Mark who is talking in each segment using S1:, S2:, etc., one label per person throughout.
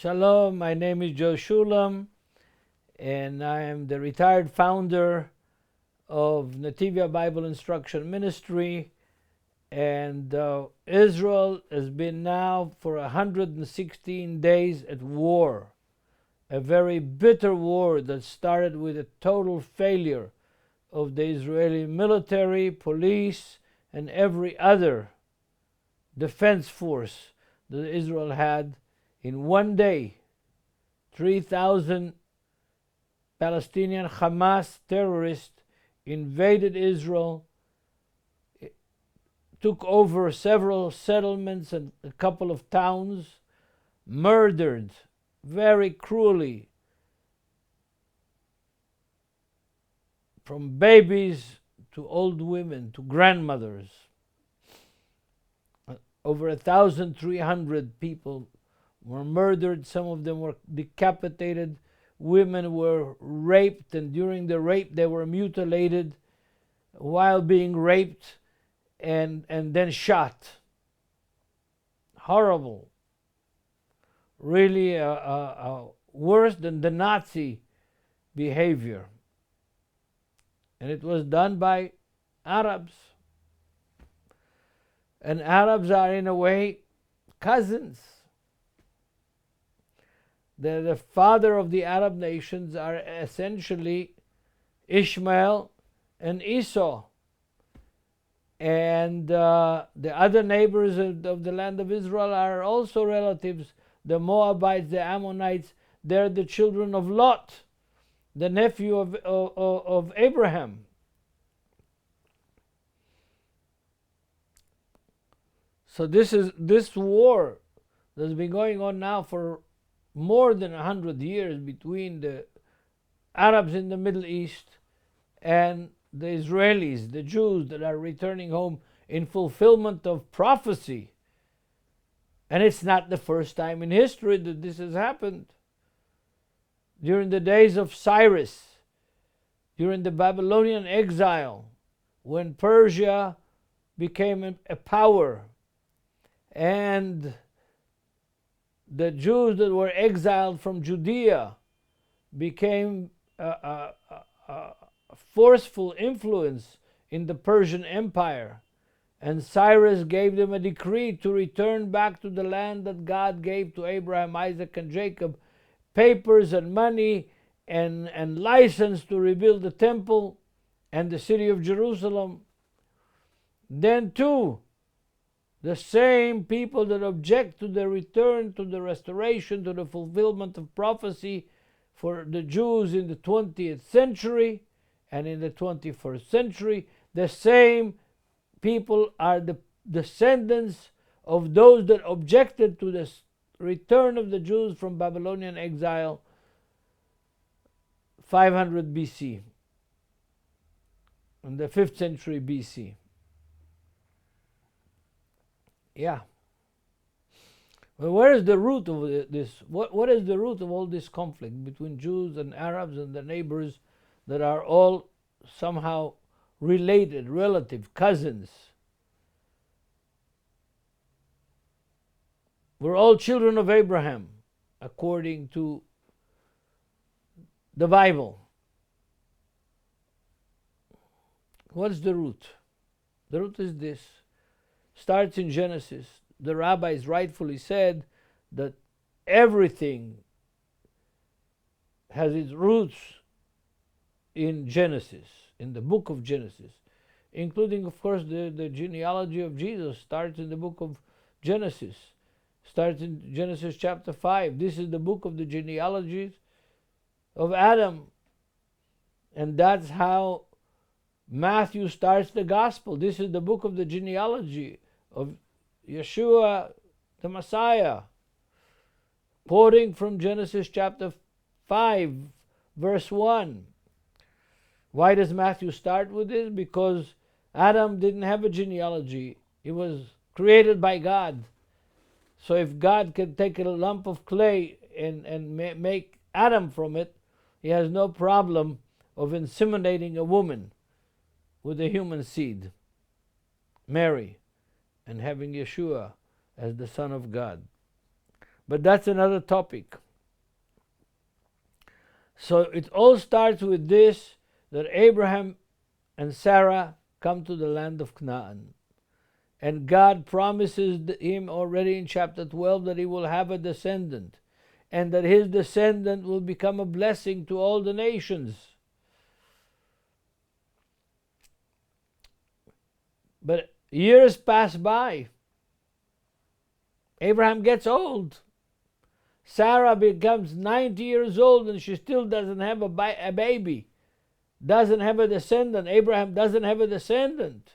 S1: Shalom, my name is Joseph Shulam, and I am the retired founder of Netivyah Bible Instruction Ministry. And Israel has been now for 116 days at war, a very bitter war that started with a total failure of the Israeli military, police, and every other defense force that Israel had. In one day, 3,000 Palestinian Hamas terrorists invaded Israel, took over several settlements and a couple of towns, murdered very cruelly, from babies to old women to grandmothers. Over 1,300 people were murdered. Some of them were decapitated. Women were raped, and during the rape they were mutilated while being raped and then shot. Horrible. Really worse than the Nazi behavior. And it was done by Arabs. And Arabs are, in a way, cousins. The father of the Arab nations are essentially Ishmael and Esau. And the other neighbors of the land of Israel are also relatives. The Moabites, the Ammonites, they're the children of Lot, the nephew of Abraham. So this war that's been going on now for more than 100 years between the Arabs in the Middle East and the Israelis, the Jews that are returning home in fulfillment of prophecy. And it's not the first time in history that this has happened. During the days of Cyrus, during the Babylonian exile, when Persia became a power, and the Jews that were exiled from Judea became a forceful influence in the Persian Empire. And Cyrus gave them a decree to return back to the land that God gave to Abraham, Isaac, and Jacob, papers and money and license to rebuild the temple and the city of Jerusalem. Then too, the same people that object to the return, to the restoration, to the fulfillment of prophecy for the Jews in the 20th century and in the 21st century, the same people are the descendants of those that objected to the return of the Jews from Babylonian exile 500 BC, in the 5th century BC. Yeah. Well, where is the root of this? What is the root of all this conflict between Jews and Arabs and the neighbors that are all somehow related, relative, cousins? We're all children of Abraham, according to the Bible. What's the root? The root is this. Starts in Genesis. The rabbis rightfully said that everything has its roots in Genesis, in the book of Genesis, including, of course, the genealogy of Jesus starts in the book of Genesis, starts in Genesis chapter 5. This is the book of the genealogies of Adam. And that's how Matthew starts the gospel. This is the book of the genealogy of Yeshua, the Messiah, quoting from Genesis chapter 5, verse 1. Why does Matthew start with this? Because Adam didn't have a genealogy. He was created by God. So if God can take a lump of clay and make Adam from it, he has no problem of inseminating a woman with a human seed, Mary, and having Yeshua as the Son of God. But that's another topic. So it all starts with this, that Abraham and Sarah come to the land of Canaan. And God promises him already in chapter 12 that he will have a descendant, and that his descendant will become a blessing to all the nations. But years pass by. Abraham gets old. Sarah becomes 90 years old and she still doesn't have a baby, doesn't have a descendant. Abraham doesn't have a descendant.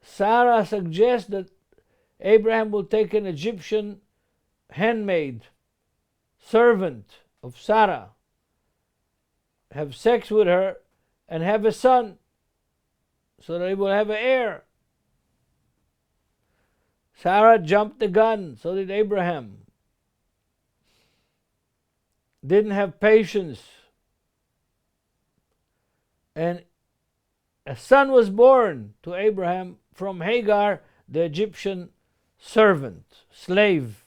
S1: Sarah suggests that Abraham will take an Egyptian handmaid, servant of Sarah, have sex with her, and have a son, so that he will have an heir. Sarah jumped the gun, so did Abraham. Didn't have patience. And a son was born to Abraham from Hagar, the Egyptian servant, slave.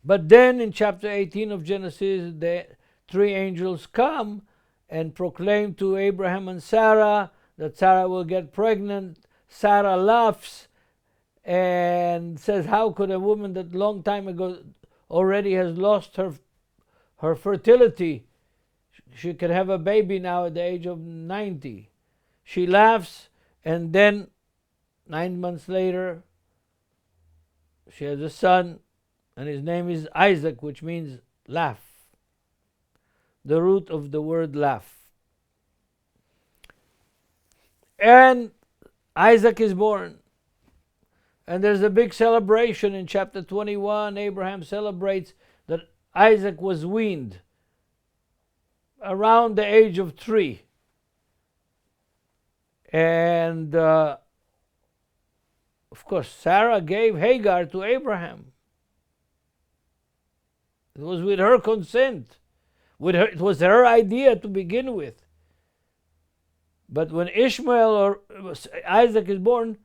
S1: But then in chapter 18 of Genesis, the three angels come and proclaim to Abraham and Sarah that Sarah will get pregnant. Sarah laughs and says, how could a woman that long time ago already has lost her fertility, she could have a baby now at the age of 90? She laughs, and then 9 months later, she has a son, and his name is Isaac, which means laugh. The root of the word laugh. And Isaac is born. And there's a big celebration in chapter 21. Abraham celebrates that Isaac was weaned around the age of 3. And of course, Sarah gave Hagar to Abraham. It was with her consent. It was her idea to begin with. But when Ishmael or Isaac is born,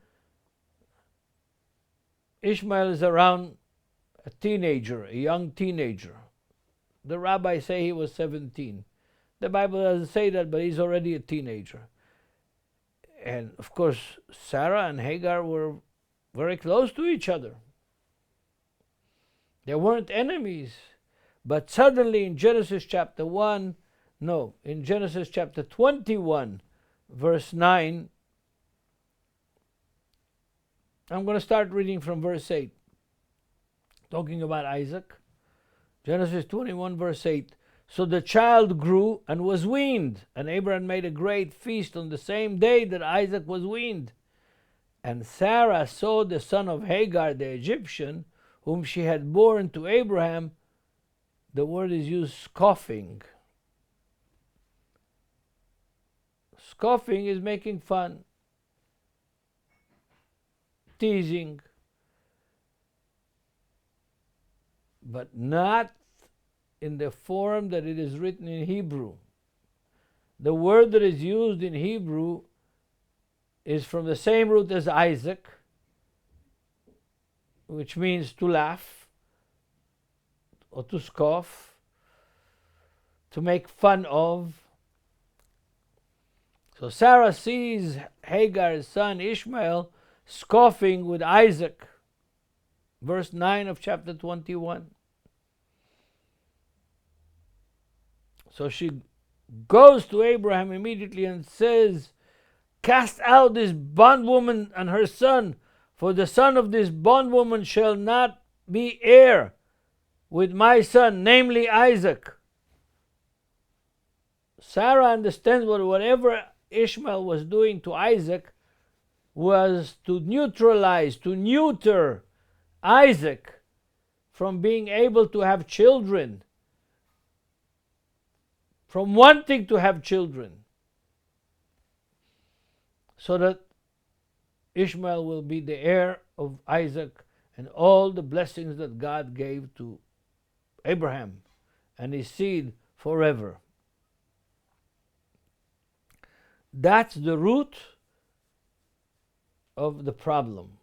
S1: Ishmael is around a teenager, a young teenager. The rabbis say he was 17. The Bible doesn't say that, but he's already a teenager. And of course, Sarah and Hagar were very close to each other. They weren't enemies. But suddenly in Genesis chapter 21, verse 9, I'm going to start reading from verse 8, talking about Isaac. Genesis 21, verse 8. So the child grew and was weaned, and Abraham made a great feast on the same day that Isaac was weaned. And Sarah saw the son of Hagar the Egyptian, whom she had borne to Abraham. The word is used, scoffing. Scoffing is making fun, teasing, but not in the form that it is written in Hebrew. The word that is used in Hebrew is from the same root as Isaac, which means to laugh or to scoff, to make fun of. So Sarah sees Hagar's son Ishmael scoffing with Isaac. Verse 9 of chapter 21. So she goes to Abraham immediately and says, cast out this bondwoman and her son, for the son of this bondwoman shall not be heir with my son, namely Isaac. Sarah understands whatever Ishmael was doing to Isaac was to neutralize, to neuter Isaac from being able to have children, from wanting to have children, so that Ishmael will be the heir of Isaac and all the blessings that God gave to Abraham and his seed forever. That's the root of the problem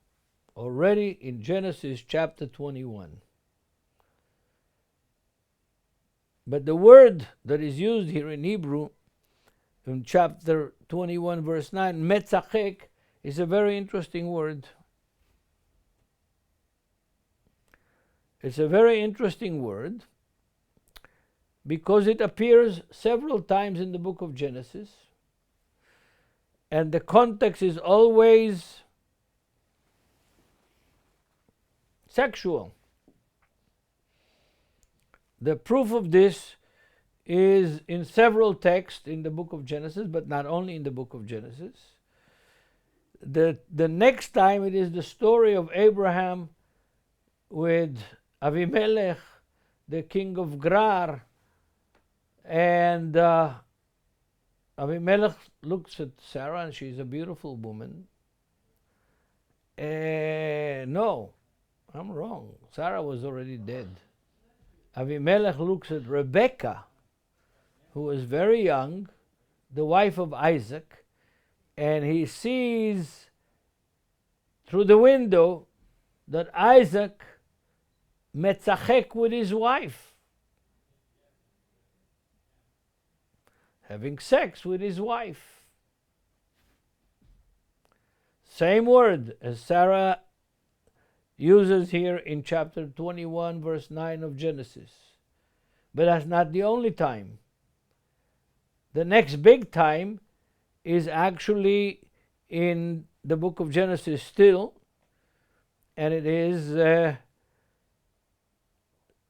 S1: already in Genesis chapter 21. But the word that is used here in Hebrew in chapter 21 verse 9, metzachek, is a very interesting word. It's a very interesting word because it appears several times in the book of Genesis, and the context is always sexual. The proof of this is in several texts in the book of Genesis, but not only in the book of Genesis. The next time it is the story of Abraham with Avimelech, the king of Gerar, and Avimelech looks at Sarah and she's a beautiful woman. No, I'm wrong. Sarah was already dead. Avimelech looks at Rebekah, who was very young, the wife of Isaac, and he sees through the window that Isaac metzachek with his wife, having sex with his wife. Same word as Sarah uses here in chapter 21 verse 9 of Genesis. But that's not the only time. The next big time is actually in the book of Genesis still, and it is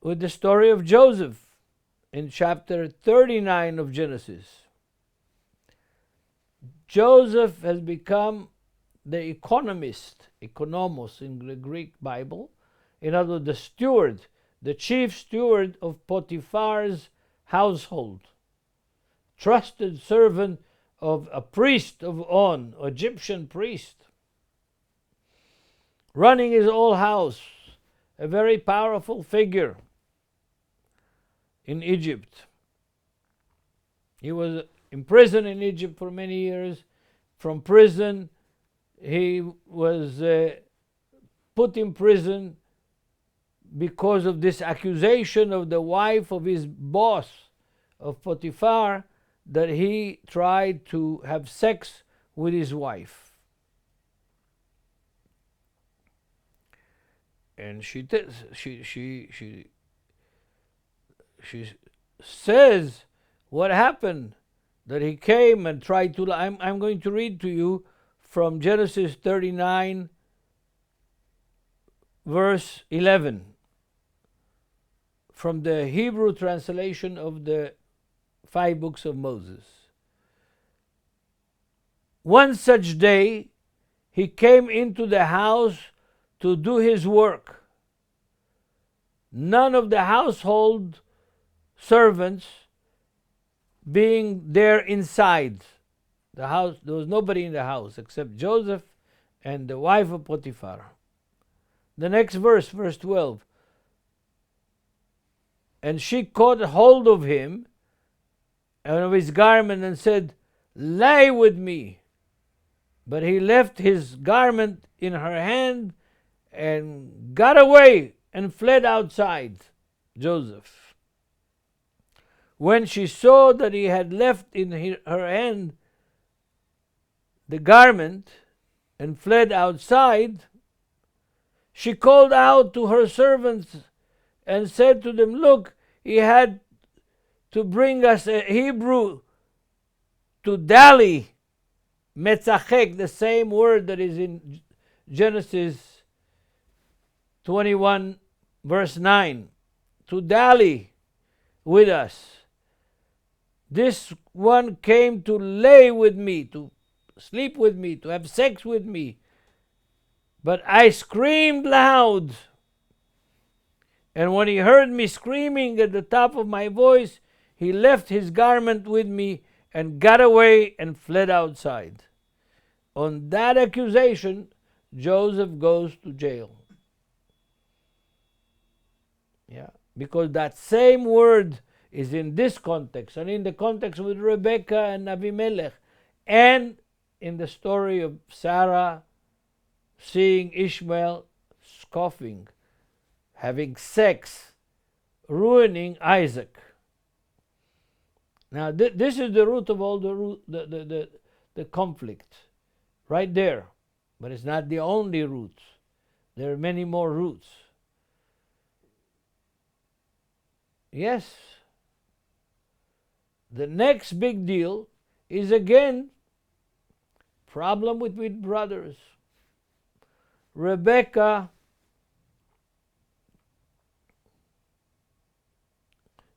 S1: with the story of Joseph in chapter 39 of Genesis. Joseph has become the economos in the Greek Bible, in other words, the steward, the chief steward of Potiphar's household, trusted servant of a priest of On, Egyptian priest, running his whole house, a very powerful figure in Egypt. He was imprisoned in Egypt for many years. From prison, he was put in prison because of this accusation of the wife of his boss, of Potiphar, that he tried to have sex with his wife. And she says what happened, that he came and tried to. I'm going to read to you from Genesis 39 verse 11, from the Hebrew translation of the 5 books of Moses. One such day he came into the house to do his work. None of the household servants being there inside the house. There was nobody in the house except Joseph and the wife of Potiphar. The next verse, verse 12. And she caught hold of him and of his garment and said, "Lie with me." But he left his garment in her hand and got away and fled outside. Joseph. When she saw that he had left in her hand the garment and fled outside, she called out to her servants and said to them, "Look, he had to bring us a Hebrew to dally," metzachek, the same word that is in Genesis 21 verse 9, to dally with us. This one came to lay with me, to sleep with me, to have sex with me. But I screamed loud. And when he heard me screaming at the top of my voice, he left his garment with me and got away and fled outside. On that accusation, Joseph goes to jail. Yeah, because that same word is in this context, and in the context with Rebekah and Avimelech, and in the story of Sarah, seeing Ishmael scoffing, having sex, ruining Isaac. Now this is the root of all the conflict, right there. But it's not the only root. There are many more roots. Yes. The next big deal is again problem with brothers. Rebekah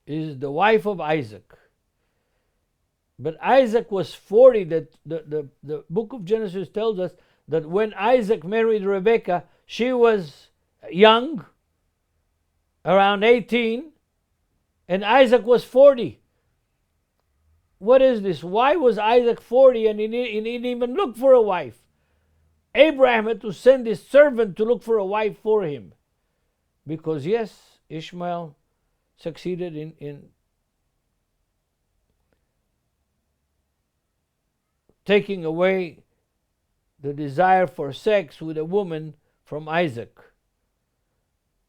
S1: is the wife of Isaac. But Isaac was 40. That the book of Genesis tells us that when Isaac married Rebekah, she was young, around 18, and Isaac was 40. What is this? Why was Isaac 40 and he didn't even look for a wife? Abraham had to send his servant to look for a wife for him. Because yes, Ishmael succeeded in taking away the desire for sex with a woman from Isaac.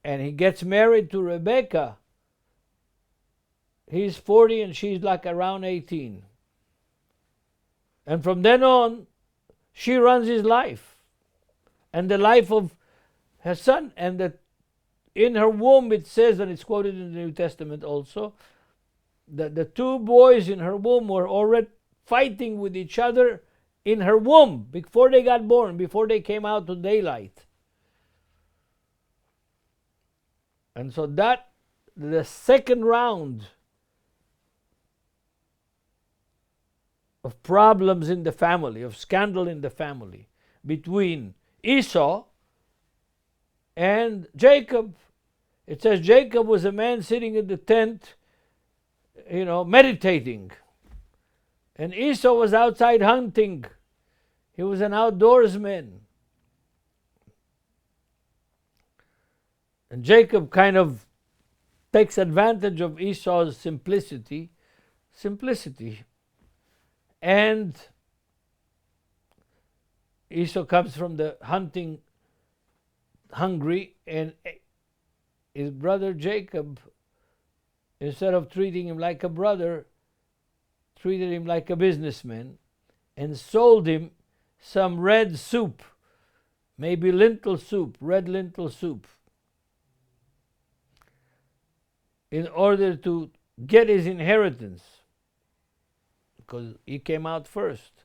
S1: And he gets married to Rebekah. He's 40 and she's like around 18. And from then on, she runs his life and the life of her son. And that in her womb, it says, and it's quoted in the New Testament also, that the two boys in her womb were already fighting with each other in her womb before they got born, before they came out to daylight. And so that, the second round of problems in the family, of scandal in the family, between Esau and Jacob. It says Jacob was a man sitting in the tent, meditating. And Esau was outside hunting. He was an outdoorsman. And Jacob kind of takes advantage of Esau's simplicity. And Esau comes from the hunting hungry, and his brother Jacob, instead of treating him like a brother, treated him like a businessman and sold him some red soup, maybe lentil soup, red lentil soup, in order to get his inheritance, because he came out first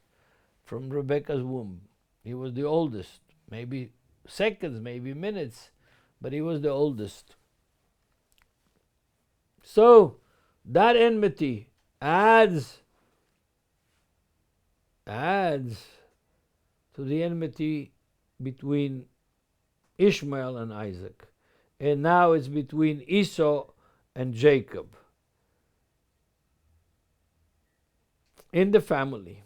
S1: from Rebekah's womb. He was the oldest, maybe seconds, maybe minutes, but he was the oldest. So that enmity adds to the enmity between Ishmael and Isaac. And now it's between Esau and Jacob. In the family.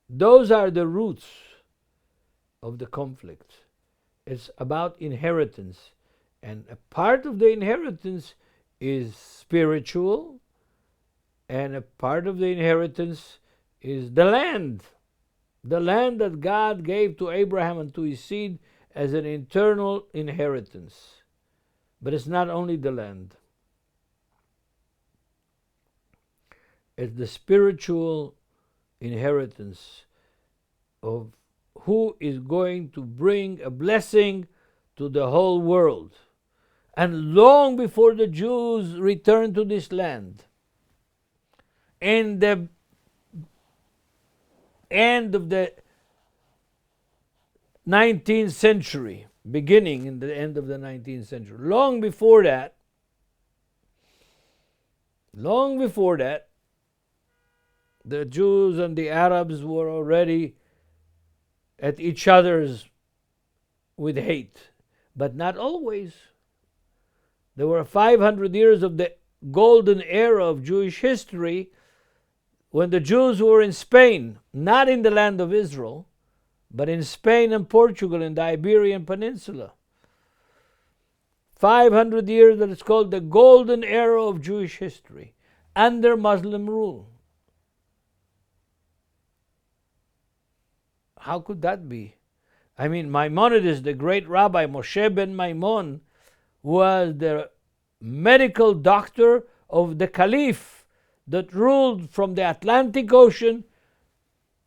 S1: Those are the roots of the conflict. It's about inheritance. And a part of the inheritance is spiritual, and a part of the inheritance is the land. The land that God gave to Abraham and to his seed as an eternal inheritance. But it's not only the land. It's the spiritual inheritance of who is going to bring a blessing to the whole world. And long before the Jews returned to this land, in the end of the 19th century, beginning in the end of the 19th century, long before that, the Jews and the Arabs were already at each other's with hate. But not always. There were 500 years of the golden era of Jewish history when the Jews were in Spain, not in the land of Israel, but in Spain and Portugal in the Iberian Peninsula. 500 years that is called the golden era of Jewish history under Muslim rule. How could that be? I mean, Maimonides, the great rabbi Moshe ben Maimon, was the medical doctor of the caliph that ruled from the Atlantic Ocean,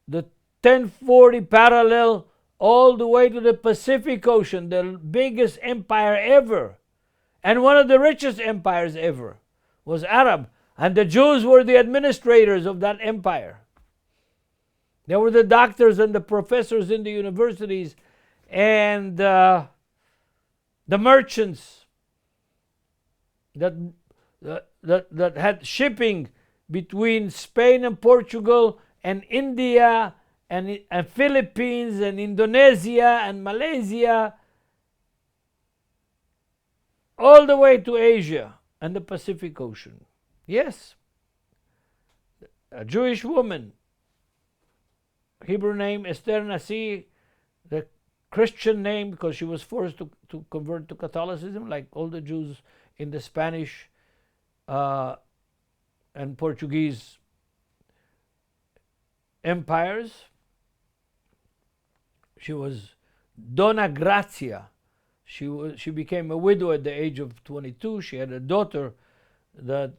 S1: the 1040 parallel, all the way to the Pacific Ocean, the biggest empire ever, and one of the richest empires ever, was Arab. And the Jews were the administrators of that empire. They were the doctors and the professors in the universities and the merchants that had shipping between Spain and Portugal and India and Philippines and Indonesia and Malaysia, all the way to Asia and the Pacific Ocean. Yes, a Jewish woman, Hebrew name Esther Nasi, the Christian name because she was forced to convert to Catholicism, like all the Jews in the Spanish and Portuguese empires. She was Dona Gracia. She became a widow at the age of 22. She had a daughter that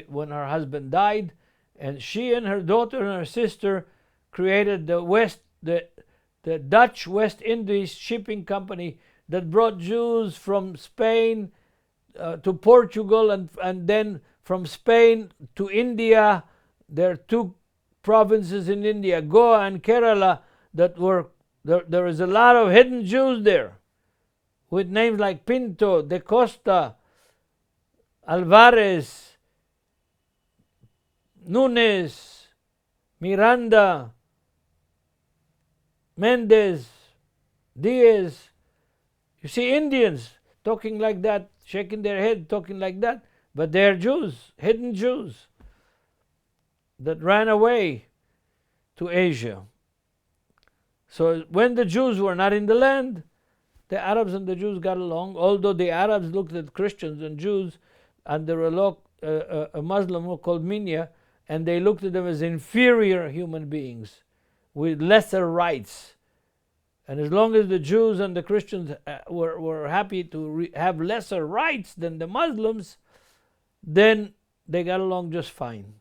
S1: when her husband died, and she and her daughter and her sister created the Dutch West Indies shipping company that brought Jews from Spain to Portugal and then from Spain to India. There are two provinces in India, Goa and Kerala, that were there is a lot of hidden Jews there with names like Pinto, De Costa, Alvarez, Nunes, Miranda, Mendez, Diaz. You see Indians talking like that, shaking their head, talking like that, but they're Jews, hidden Jews that ran away to Asia. So when the Jews were not in the land, the Arabs and the Jews got along, although the Arabs looked at Christians and Jews under a Muslim law called Minya, and they looked at them as inferior human beings with lesser rights. And as long as the Jews and the Christians were happy to have lesser rights than the Muslims, then they got along just fine.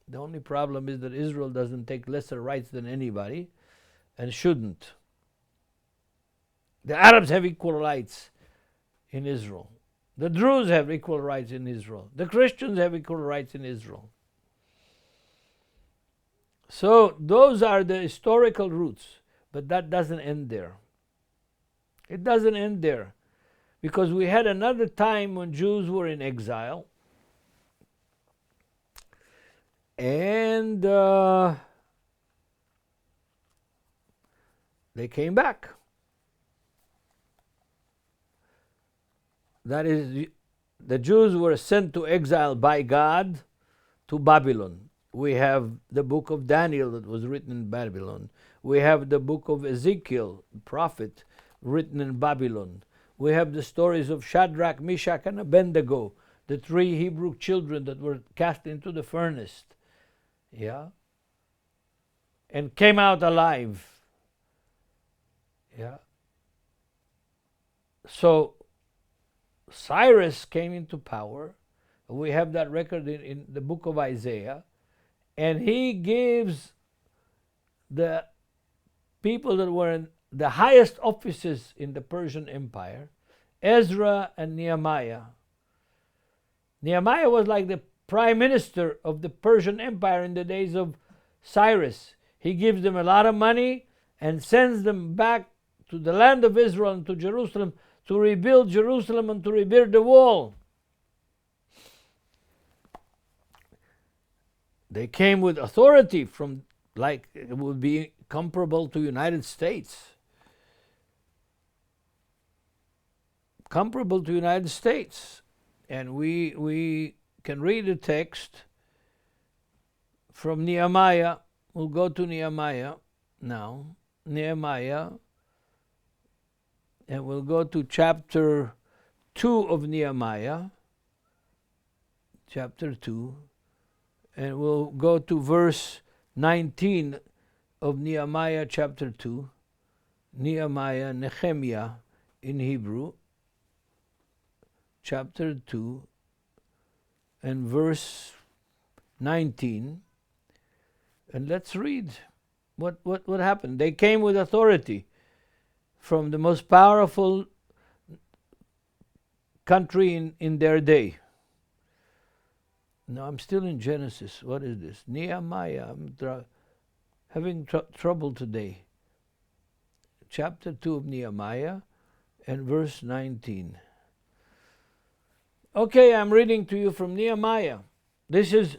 S1: The only problem is that Israel doesn't take lesser rights than anybody and shouldn't. The Arabs have equal rights in Israel. The Druze have equal rights in Israel. The Christians have equal rights in Israel. So those are the historical roots, but that doesn't end there. It doesn't end there, because we had another time when Jews were in exile, and they came back. That is, the Jews were sent to exile by God to Babylon. We have the book of Daniel that was written in Babylon. We have the book of Ezekiel, prophet, written in Babylon. We have the stories of Shadrach, Meshach, and Abednego, the three Hebrew children that were cast into the furnace, and came out alive. So Cyrus came into power. We have that record in the book of Isaiah, and he gives the people that were in the highest offices in the Persian Empire, Ezra and Nehemiah. Nehemiah was like the prime minister of the Persian Empire in the days of Cyrus. He gives them a lot of money and sends them back to the land of Israel and to Jerusalem to rebuild Jerusalem and to rebuild the wall. They came with authority from, like, it would be comparable to United States. Comparable to United States. And we can read the text from Nehemiah. We'll go to Nehemiah now. Nehemiah. And we'll go to chapter 2 of Nehemiah. Chapter 2. And we'll go to verse 19 of Nehemiah chapter 2. Nehemiah, Nehemiah in Hebrew, chapter 2 and verse 19. And let's read what happened. They came with authority from the most powerful country in their day. No, I'm still in Genesis. What is this? Nehemiah. I'm having trouble today. Chapter 2 of Nehemiah and verse 19. Okay, I'm reading to you from Nehemiah. This is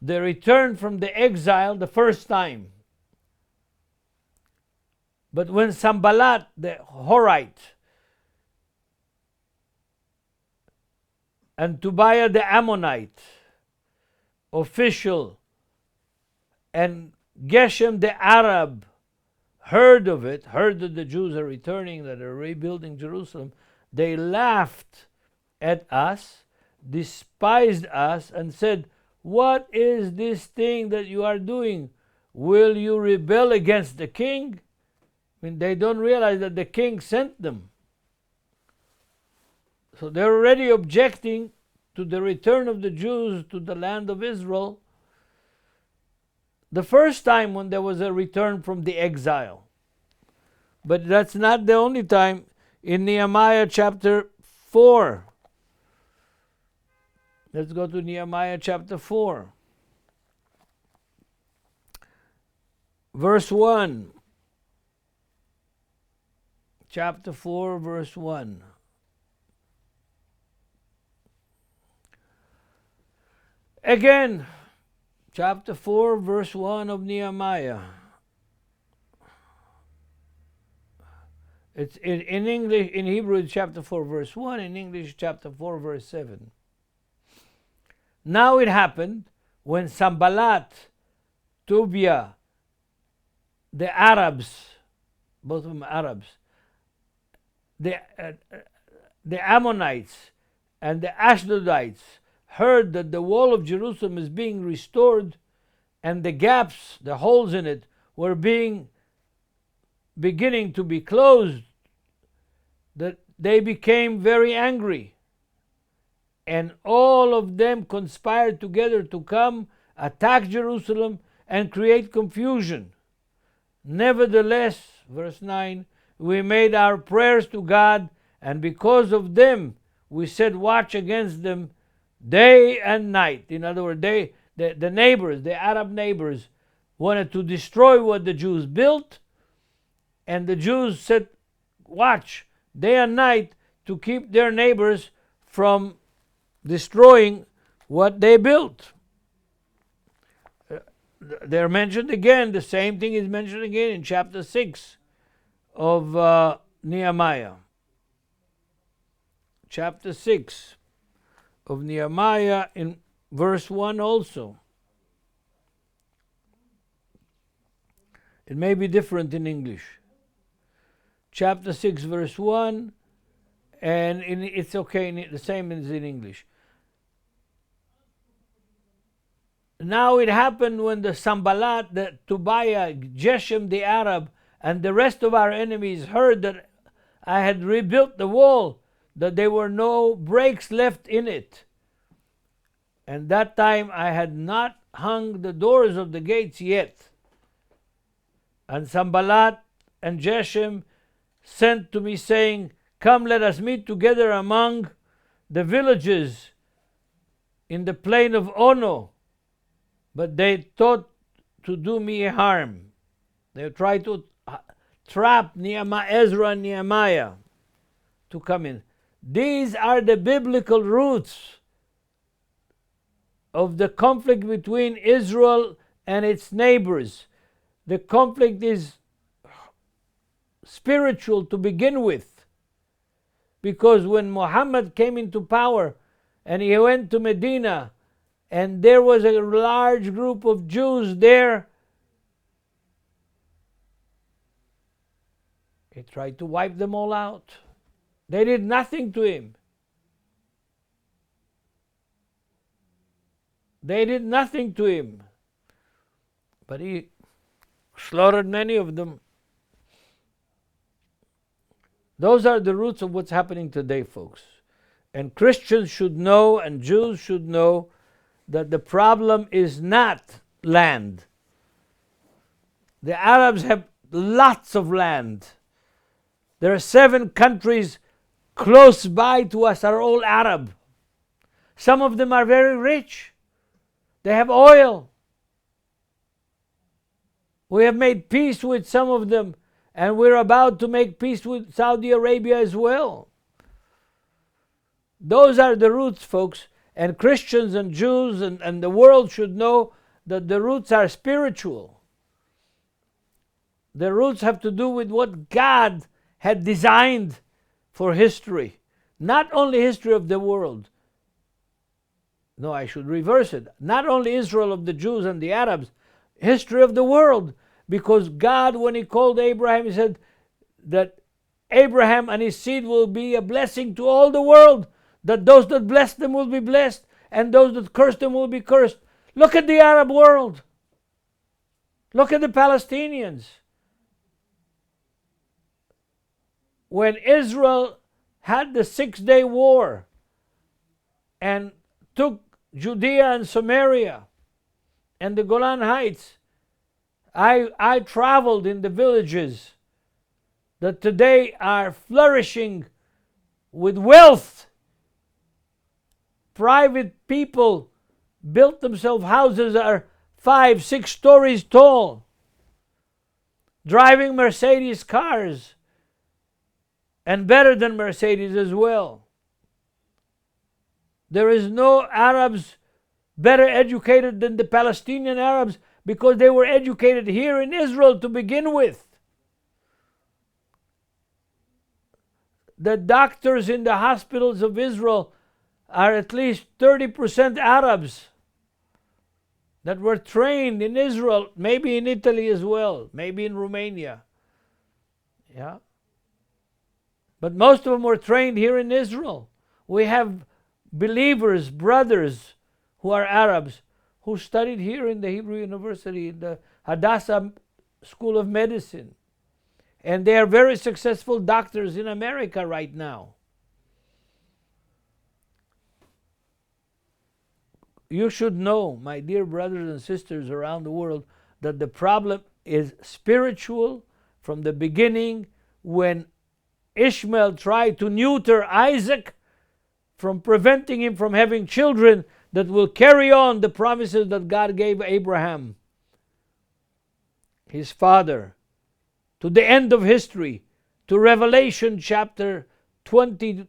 S1: the return from the exile the first time. But when Sanballat, the Horite, and Tobiah the Ammonite, official, and Geshem the Arab heard of it, heard that the Jews are returning, that are rebuilding Jerusalem, they laughed at us, despised us, and said, "What is this thing that you are doing? Will you rebel against the king?" I mean, they don't realize that the king sent them. So they're already objecting to the return of the Jews to the land of Israel the first time when there was a return from the exile. But that's not the only time. In Nehemiah chapter 4, let's go to Nehemiah chapter 4, verse 1. Chapter 4, verse 1. Again, chapter 4, verse 1 of Nehemiah. It's in English, in Hebrew, it's chapter 4, verse 1. In English, chapter 4, verse 7. Now it happened when Sanballat, Tobiah, the Arabs, both of them Arabs, the Ammonites and the Ashdodites heard that the wall of Jerusalem is being restored and the gaps, the holes in it, were beginning to be closed, that they became very angry. And all of them conspired together to come, attack Jerusalem, and create confusion. Nevertheless, verse 9, we made our prayers to God, and because of them, we set watch against them day and night. In other words, the neighbors, the Arab neighbors, wanted to destroy what the Jews built, and the Jews set watch day and night to keep their neighbors from destroying what they built. They're mentioned again, the same thing is mentioned again in chapter 6 of Nehemiah. Chapter 6 of Nehemiah in verse 1 also. It may be different in English. Chapter 6 verse 1, and it's okay, the same as in English. Now it happened when the Sanballat, the Tobiah, Geshem the Arab, and the rest of our enemies heard that I had rebuilt the wall, that there were no breaks left in it. And that time I had not hung the doors of the gates yet. And Sanballat and Geshem sent to me, saying, "Come, let us meet together among the villages in the plain of Ono." But they thought to do me harm. They tried to trap Ezra and Nehemiah to come in. These are the biblical roots of the conflict between Israel and its neighbors. The conflict is spiritual to begin with, because when Muhammad came into power and he went to Medina, and there was a large group of Jews there, he tried to wipe them all out. They did nothing to him. They did nothing to him. But he slaughtered many of them. Those are the roots of what's happening today, folks. And Christians should know, and Jews should know, that the problem is not land. The Arabs have lots of land. There are 7 countries close by to us are all Arab. Some of them are very rich. They have oil. We have made peace with some of them, and we're about to make peace with Saudi Arabia as well. Those are the roots, folks. And Christians and Jews and the world should know that the roots are spiritual. The roots have to do with what God had designed for history. Not only history of the world. No, I should reverse it. Not only Israel of the Jews and the Arabs, history of the world. Because God, when He called Abraham, He said that Abraham and his seed will be a blessing to all the world. That those that bless them will be blessed, and those that curse them will be cursed. Look at the Arab world. Look at the Palestinians. When Israel had the 6-day war and took Judea and Samaria and the Golan Heights, I traveled in the villages that today are flourishing with wealth. Private people built themselves houses that are 5-6 stories tall, driving Mercedes cars, and better than Mercedes as well. There is no Arabs better educated than the Palestinian Arabs, because they were educated here in Israel to begin with. The doctors in the hospitals of Israel are at least 30% Arabs that were trained in Israel, maybe in Italy as well, maybe in Romania. Yeah. But most of them were trained here in Israel. We have believers, brothers who are Arabs, who studied here in the Hebrew University, in the Hadassah School of Medicine. And they are very successful doctors in America right now. You should know, my dear brothers and sisters around the world, that the problem is spiritual from the beginning, when Ishmael tried to neuter Isaac from preventing him from having children that will carry on the promises that God gave Abraham, his father, to the end of history, to Revelation chapter 22,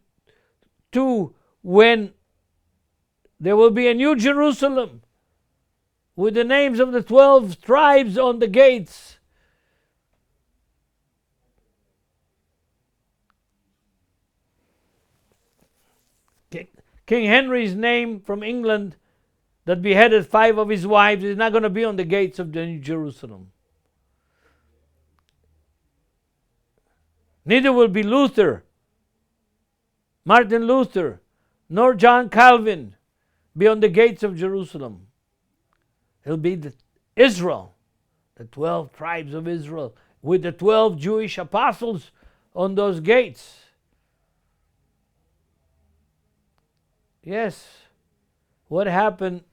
S1: when there will be a new Jerusalem with the names of the 12 tribes on the gates. King Henry's name from England, that beheaded 5 of his wives, is not going to be on the gates of the New Jerusalem. Neither will be Luther, Martin Luther, nor John Calvin be on the gates of Jerusalem. It'll be Israel, the 12 tribes of Israel, with the 12 Jewish apostles on those gates. Yes, what happened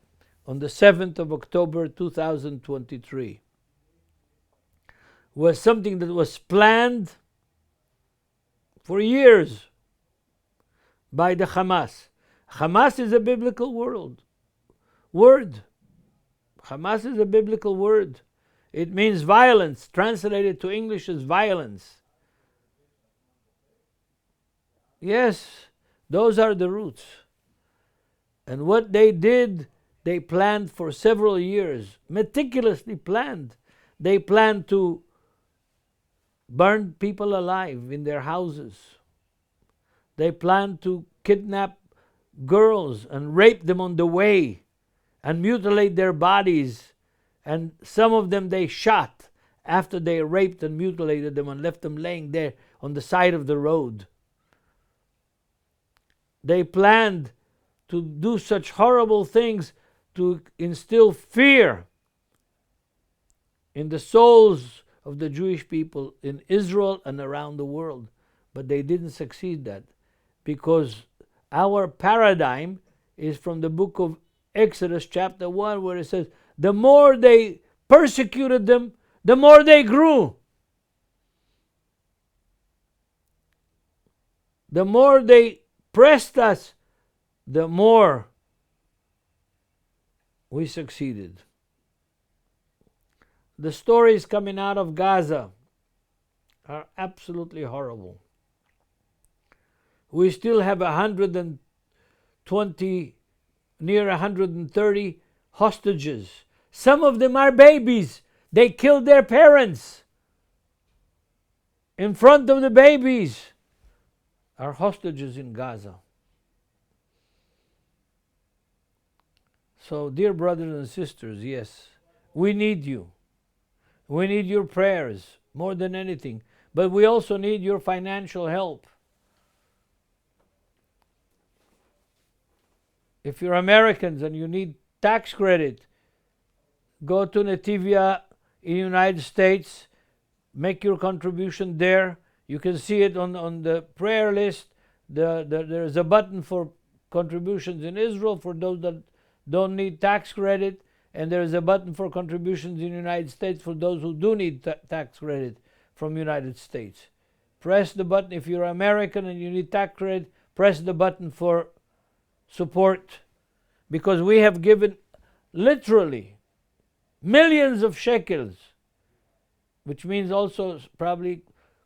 S1: on the 7th of October 2023 was something that was planned for years by the Hamas. Hamas is a biblical word. Hamas is a biblical word. It means violence, translated to English as violence. Yes, those are the roots. And what they did, they planned for several years, meticulously planned. They planned to burn people alive in their houses. They planned to kidnap girls and rape them on the way and mutilate their bodies. And some of them they shot after they raped and mutilated them and left them laying there on the side of the road. They planned to do such horrible things to instill fear in the souls of the Jewish people in Israel and around the world. But they didn't succeed that, because our paradigm is from the book of Exodus chapter 1, where it says, the more they persecuted them, the more they grew. The more they pressed us, the more we succeeded. The stories coming out of Gaza are absolutely horrible. We still have 120, near 130 hostages. Some of them are babies. They killed their parents in front of the babies. Are hostages in Gaza. So, dear brothers and sisters, yes, we need you. We need your prayers more than anything. But we also need your financial help. If you're Americans and you need tax credit, go to Netivyah in the United States, make your contribution there. You can see it on the prayer list. There's a button for contributions in Israel for those that don't need tax credit, and there's a button for contributions in the United States for those who do need tax credit from the United States. Press the button. If you're American and you need tax credit, press the button for support, because we have given literally millions of shekels, which means also probably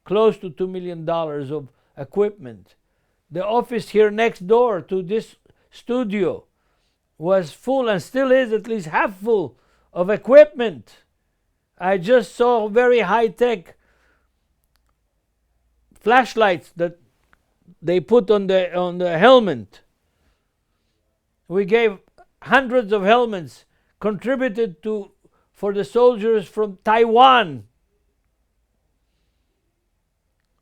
S1: close to $2 million of equipment. The office here next door to this studio was full, and still is at least half full, of equipment. I just saw very high-tech flashlights that they put on the helmet. We gave hundreds of helmets, contributed for the soldiers from Taiwan.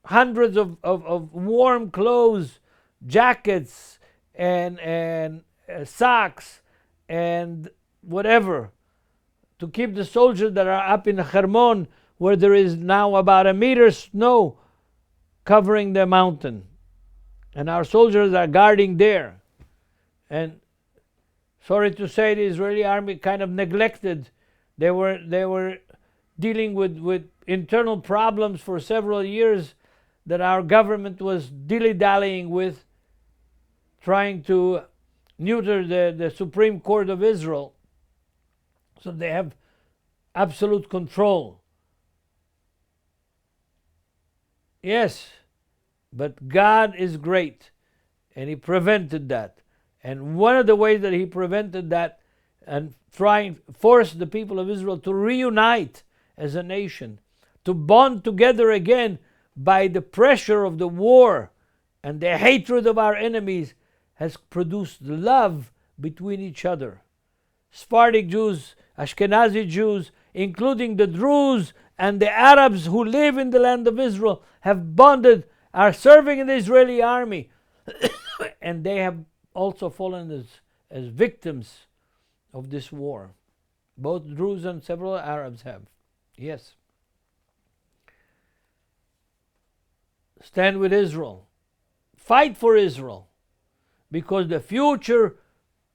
S1: Hundreds of warm clothes, jackets, and socks, and whatever, to keep the soldiers that are up in Hermon, where there is now about 1 meter snow covering the mountain. And our soldiers are guarding there. And sorry to say, the Israeli army kind of neglected. They were dealing with internal problems for several years that our government was dilly-dallying with, trying to neuter the Supreme Court of Israel, so they have absolute control. Yes, but God is great, and He prevented that. And one of the ways that He prevented that, and forced the people of Israel to reunite as a nation, to bond together again by the pressure of the war and the hatred of our enemies, has produced love between each other. Sephardic Jews, Ashkenazi Jews, including the Druze and the Arabs who live in the land of Israel, have bonded, are serving in the Israeli army, and they have also fallen as victims of this war. Both Druze and several Arabs have. Yes. Stand with Israel. Fight for Israel. Because the future,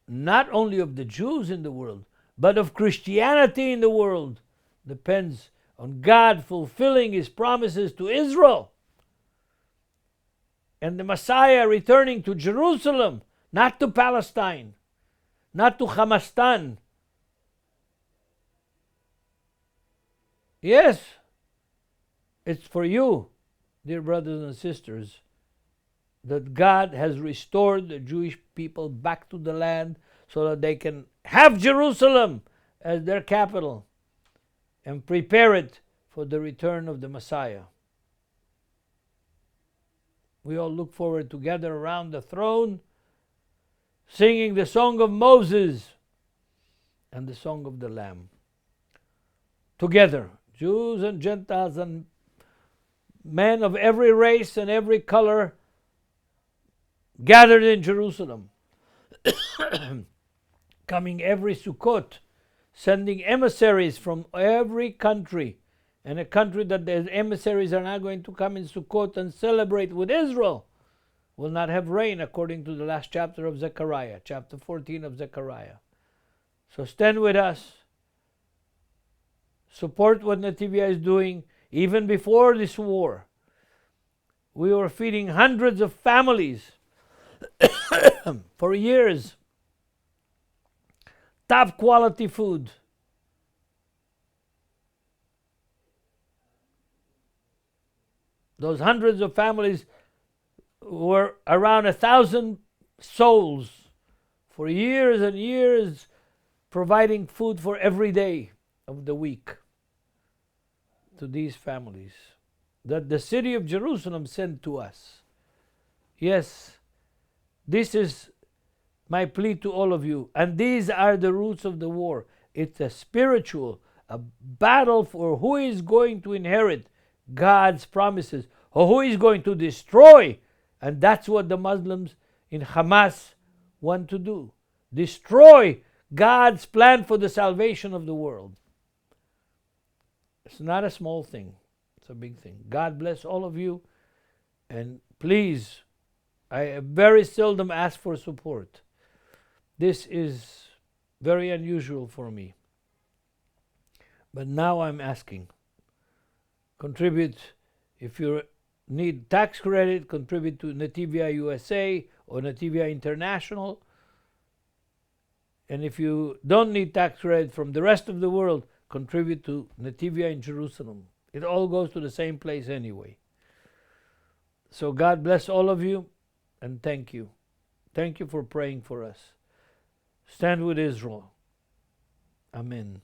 S1: not only of the Jews in the world, but of Christianity in the world, depends on God fulfilling His promises to Israel, and the Messiah returning to Jerusalem, not to Palestine, not to Hamastan. Yes, it's for you, dear brothers and sisters, that God has restored the Jewish people back to the land so that they can have Jerusalem as their capital and prepare it for the return of the Messiah. We all look forward to gather around the throne, singing the song of Moses and the song of the Lamb. Together, Jews and Gentiles and men of every race and every color, gathered in Jerusalem, coming every Sukkot, sending emissaries from every country and a country that their emissaries are not going to come in Sukkot and celebrate with Israel will not have rain, according to the last chapter of Zechariah, chapter 14 of Zechariah. So stand with us. Support what Netivyah is doing. Even before this war, we were feeding hundreds of families for years. Top quality food. Those hundreds of families were around 1,000 souls for years and years, providing food for every day of the week to these families that the city of Jerusalem sent to us. Yes, this is my plea to all of you. And these are the roots of the war. It's a spiritual, a battle for who is going to inherit God's promises, or who is going to destroy. And that's what the Muslims in Hamas want to do. Destroy God's plan for the salvation of the world. It's not a small thing. It's a big thing. God bless all of you. And please, I very seldom ask for support. This is very unusual for me. But now I'm asking. Contribute. If you need tax credit, contribute to Netivyah USA or Netivyah International. And if you don't need tax credit from the rest of the world, contribute to Netivyah in Jerusalem. It all goes to the same place anyway. So God bless all of you, and thank you. Thank you for praying for us. Stand with Israel. Amen.